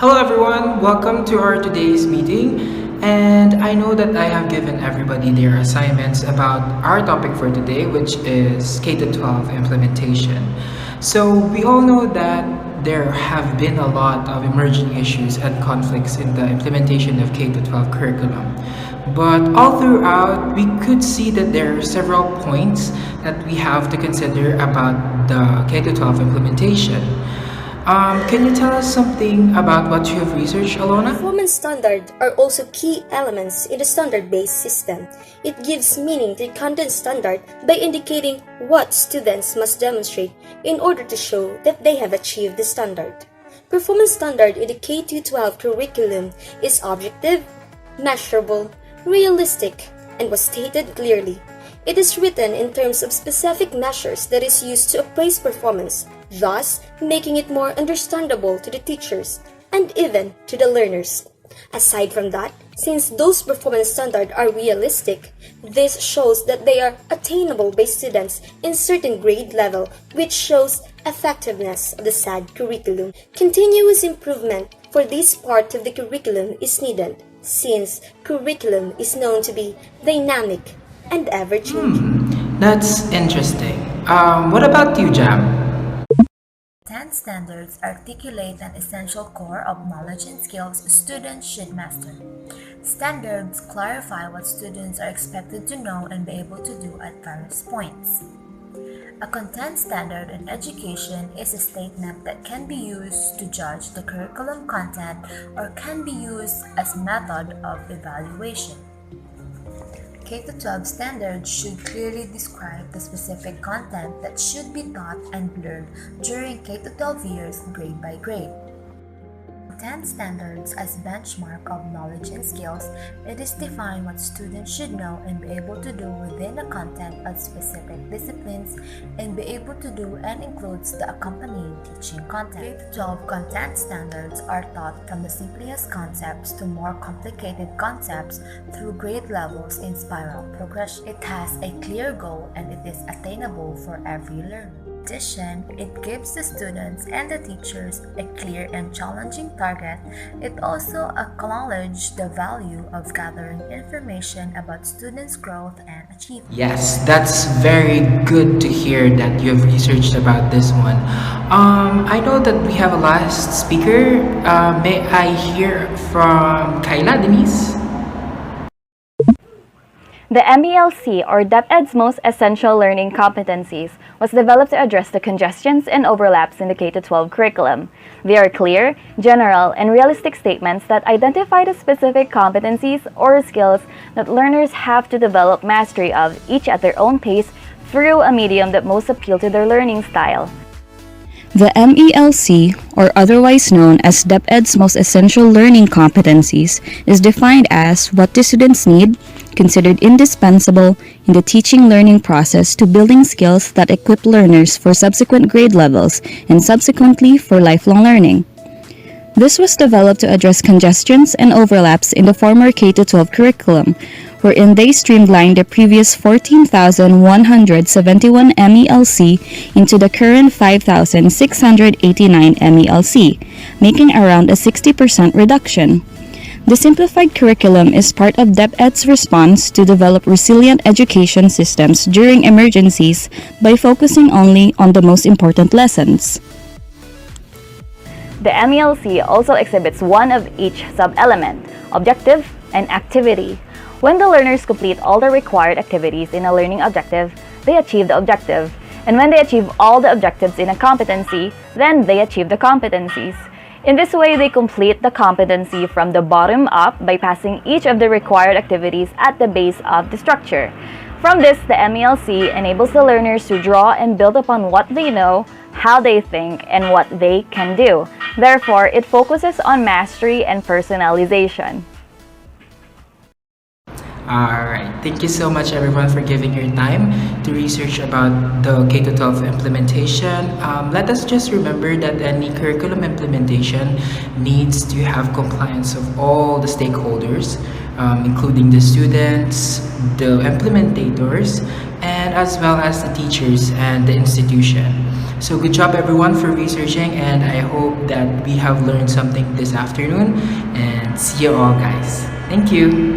Hello everyone, welcome to our today's meeting. And I know that I have given everybody their assignments about our topic for today, which is K-12 implementation. So we all know that there have been a lot of emerging issues and conflicts in the implementation of K-12 curriculum. But all throughout, we could see that there are several points that we have to consider about the K-12 implementation. Can you tell us something about what you have researched, Alona? Performance standards are also key elements in the standard-based system. It gives meaning to the content standard by indicating what students must demonstrate in order to show that they have achieved the standard. Performance standard in the K-12 curriculum is objective, measurable, realistic, and was stated clearly. It is written in terms of specific measures that is used to appraise performance, thus making it more understandable to the teachers and even to the learners. Aside from that, since those performance standards are realistic, this shows that they are attainable by students in certain grade level, which shows effectiveness of the said curriculum. Continuous improvement for this part of the curriculum is needed, since curriculum is known to be dynamic and ever-changing. That's interesting. What about you, Jam? 10 standards articulate an essential core of knowledge and skills students should master. Standards clarify what students are expected to know and be able to do at various points. A content standard in education is a statement that can be used to judge the curriculum content or can be used as method of evaluation. K-12 standards should clearly describe the specific content that should be taught and learned during K-12 years grade by grade. 10 standards as benchmark of knowledge and skills, it is defined what students should know and be able to do within the content of specific disciplines and be able to do and includes the accompanying teaching content. K-12 content standards are taught from the simplest concepts to more complicated concepts through grade levels in spiral progression. It has a clear goal and it is attainable for every learner. In addition, it gives the students and the teachers a clear and challenging target. It also acknowledges the value of gathering information about students' growth and achievement. Yes, that's very good to hear that you have researched about this one. I know that we have a last speaker. May I hear from Kayla, Dennise? The MELC, or DepEd's most essential learning competencies, was developed to address the congestions and overlaps in the K-12 curriculum. They are clear, general, and realistic statements that identify the specific competencies or skills that learners have to develop mastery of, each at their own pace, through a medium that most appeal to their learning style. The MELC, or otherwise known as DepEd's most essential learning competencies, is defined as what the students need, considered indispensable in the teaching-learning process to building skills that equip learners for subsequent grade levels and subsequently for lifelong learning. This was developed to address congestions and overlaps in the former K-12 curriculum, wherein they streamlined the previous 14,171 MELC into the current 5,689 MELC, making around a 60% reduction. The simplified curriculum is part of DepEd's response to develop resilient education systems during emergencies by focusing only on the most important lessons. The MELC also exhibits one of each sub-element, objective and activity. When the learners complete all the required activities in a learning objective, they achieve the objective. And when they achieve all the objectives in a competency, then they achieve the competencies. In this way, they complete the competency from the bottom up by passing each of the required activities at the base of the structure. From this, the MELC enables the learners to draw and build upon what they know, how they think, and what they can do. Therefore, it focuses on mastery and personalization. Alright, thank you so much everyone for giving your time to research about the K-12 implementation. Let us just remember that any curriculum implementation needs to have compliance of all the stakeholders, including the students, the implementators, and and as well as the teachers and the institution. So good job everyone for researching, and I hope that we have learned something this afternoon, and see you all guys. Thank you.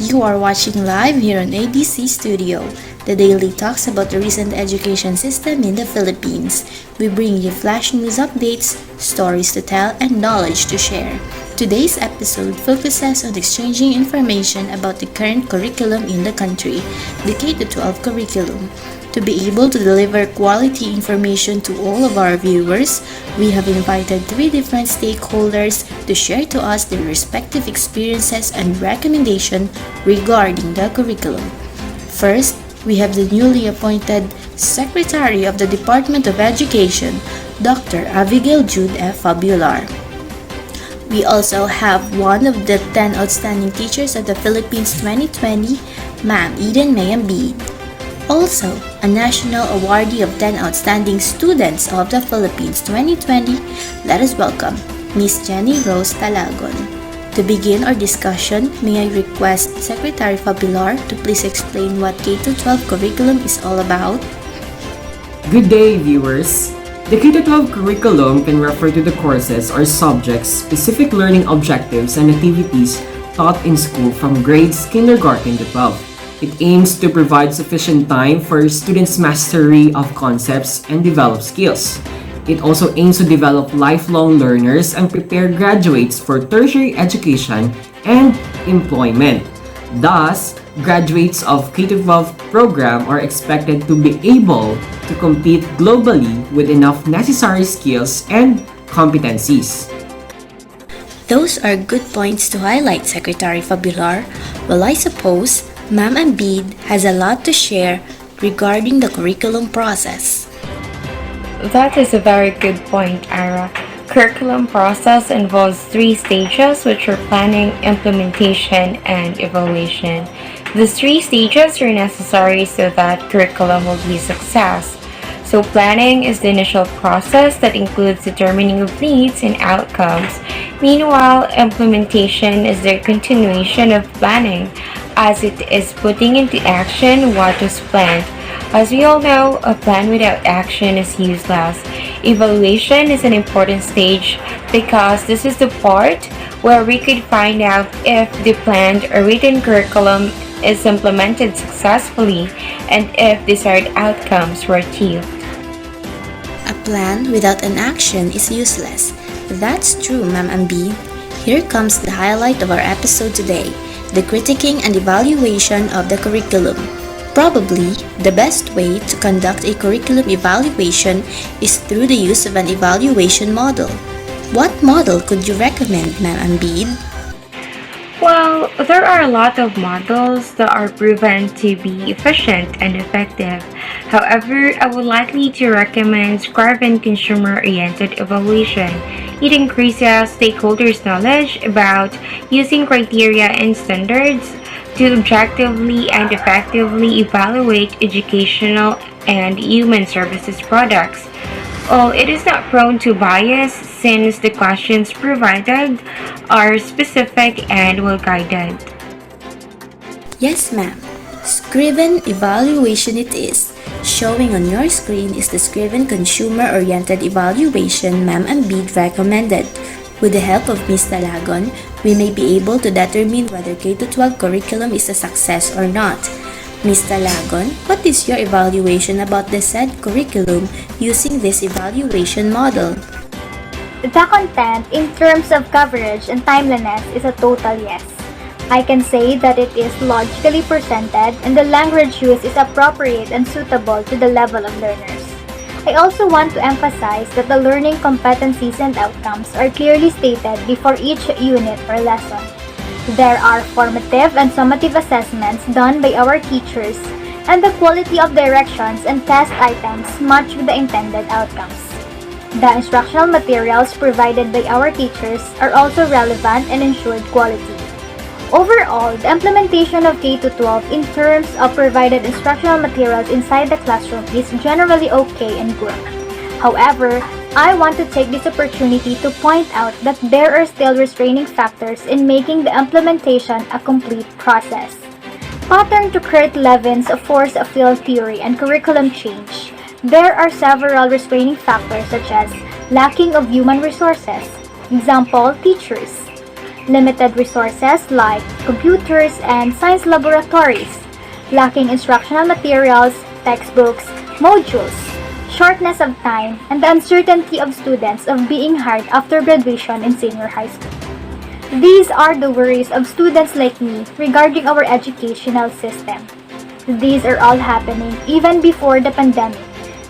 You are watching live here on ABC Studio. The daily talks about the recent education system in the Philippines. We bring you flash news updates, stories to tell, and knowledge to share. Today's episode focuses on exchanging information about the current curriculum in the country, the K-12 curriculum. To be able to deliver quality information to all of our viewers, we have invited 3 different stakeholders to share to us their respective experiences and recommendation regarding the curriculum. First, we have the newly appointed Secretary of the Department of Education, Dr. Avegail Jude F. Fabular. We also have one of the 10 outstanding teachers of the Philippines 2020, Ma'am May Ambid. Also, a national awardee of 10 outstanding students of the Philippines 2020, let us welcome Miss Jenny Rose Talagon. To begin our discussion, may I request Secretary Fabular to please explain what K-12 curriculum is all about? Good day, viewers. The K-12 curriculum can refer to the courses or subjects, specific learning objectives, and activities taught in school from grades kindergarten to 12. It aims to provide sufficient time for students' mastery of concepts and develop skills. It also aims to develop lifelong learners and prepare graduates for tertiary education and employment. Thus, graduates of K-12 program are expected to be able to compete globally with enough necessary skills and competencies. Those are good points to highlight, Secretary Fabular. Well, I suppose Ma'am Ambid has a lot to share regarding the curriculum process. That is a very good point, Airra. Curriculum process involves 3 stages, which are planning, implementation, and evaluation. The 3 stages are necessary so that curriculum will be a success. So planning is the initial process that includes determining of needs and outcomes. Meanwhile, implementation is the continuation of planning, as it is putting into action what was planned. As we all know, a plan without action is useless. Evaluation is an important stage because this is the part where we could find out if the planned or written curriculum is implemented successfully and if desired outcomes were achieved. A plan without an action is useless. That's true, Ma'am Ambid. Here comes the highlight of our episode today, the critiquing and evaluation of the curriculum. Probably, the best way to conduct a curriculum evaluation is through the use of an evaluation model. What model could you recommend, Ma'am Ambid? Well, there are a lot of models that are proven to be efficient and effective. However, I would likely to recommend Scribe consumer-oriented evaluation. It increases stakeholders' knowledge about using criteria and standards to objectively and effectively evaluate educational and human services products. It is not prone to bias since the questions provided are specific and well-guided. Yes, ma'am. Scriven evaluation it is. Showing on your screen is the Scriven consumer-oriented evaluation Ma'am Ambid recommended. With the help of Ms. Talagon, we may be able to determine whether K-12 curriculum is a success or not. Ms. Talagon, what is your evaluation about the said curriculum using this evaluation model? The content in terms of coverage and timeliness is a total yes. I can say that it is logically presented and the language used is appropriate and suitable to the level of learners. I also want to emphasize that the learning competencies and outcomes are clearly stated before each unit or lesson. There are formative and summative assessments done by our teachers, and the quality of directions and test items match with the intended outcomes. The instructional materials provided by our teachers are also relevant and ensured quality. Overall, the implementation of K-12 in terms of provided instructional materials inside the classroom is generally okay and good. However, I want to take this opportunity to point out that there are still restraining factors in making the implementation a complete process. Pattern to Kurt Levin's force of field theory and curriculum change, there are several restraining factors such as lacking of human resources, example, teachers, limited resources like computers and science laboratories, lacking instructional materials, textbooks, modules, shortness of time, and the uncertainty of students of being hired after graduation in senior high school. These are the worries of students like me regarding our educational system. These are all happening even before the pandemic,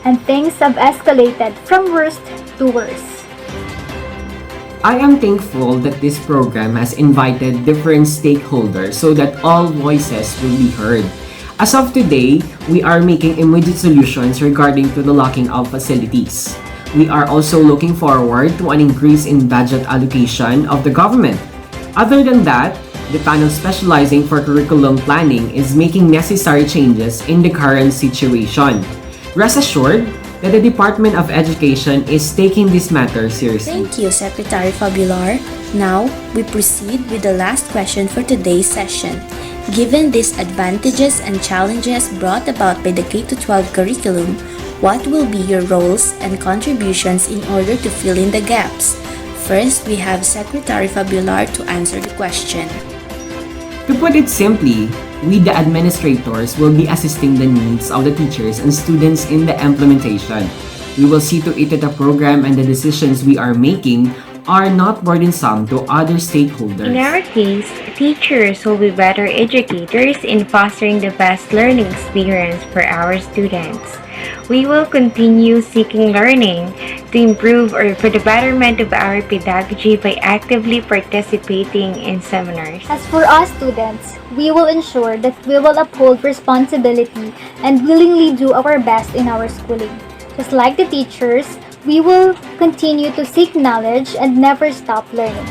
and things have escalated from worst to worse. I am thankful that this program has invited different stakeholders so that all voices will be heard. As of today, we are making immediate solutions regarding to the locking of facilities. We are also looking forward to an increase in budget allocation of the government. Other than that, the panel specializing for curriculum planning is making necessary changes in the current situation. Rest assured that the Department of Education is taking this matter seriously. Thank you, Secretary Fabular. Now, we proceed with the last question for today's session. Given these advantages and challenges brought about by the K-12 curriculum, what will be your roles and contributions in order to fill in the gaps? First, we have Secretary Fabular to answer the question. To put it simply, we the administrators will be assisting the needs of the teachers and students in the implementation. We will see to it that the program and the decisions we are making are not burdensome to other stakeholders. In our case, teachers will be better educators in fostering the best learning experience for our students. We will continue seeking learning to improve or for the betterment of our pedagogy by actively participating in seminars. As for us students, we will ensure that we will uphold responsibility and willingly do our best in our schooling. Just like the teachers, we will continue to seek knowledge and never stop learning.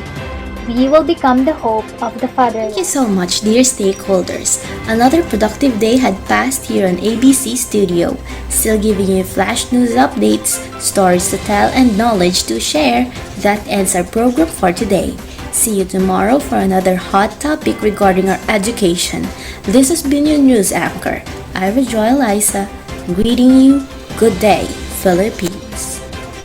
We will become the hope of the fatherland. Thank you so much, dear stakeholders. Another productive day had passed here on ABC Studio, still giving you flash news updates, stories to tell, and knowledge to share. That ends our program for today. See you tomorrow for another hot topic regarding our education. This has been your news anchor, Airra Joy Laysa, greeting you, good day, Philippines.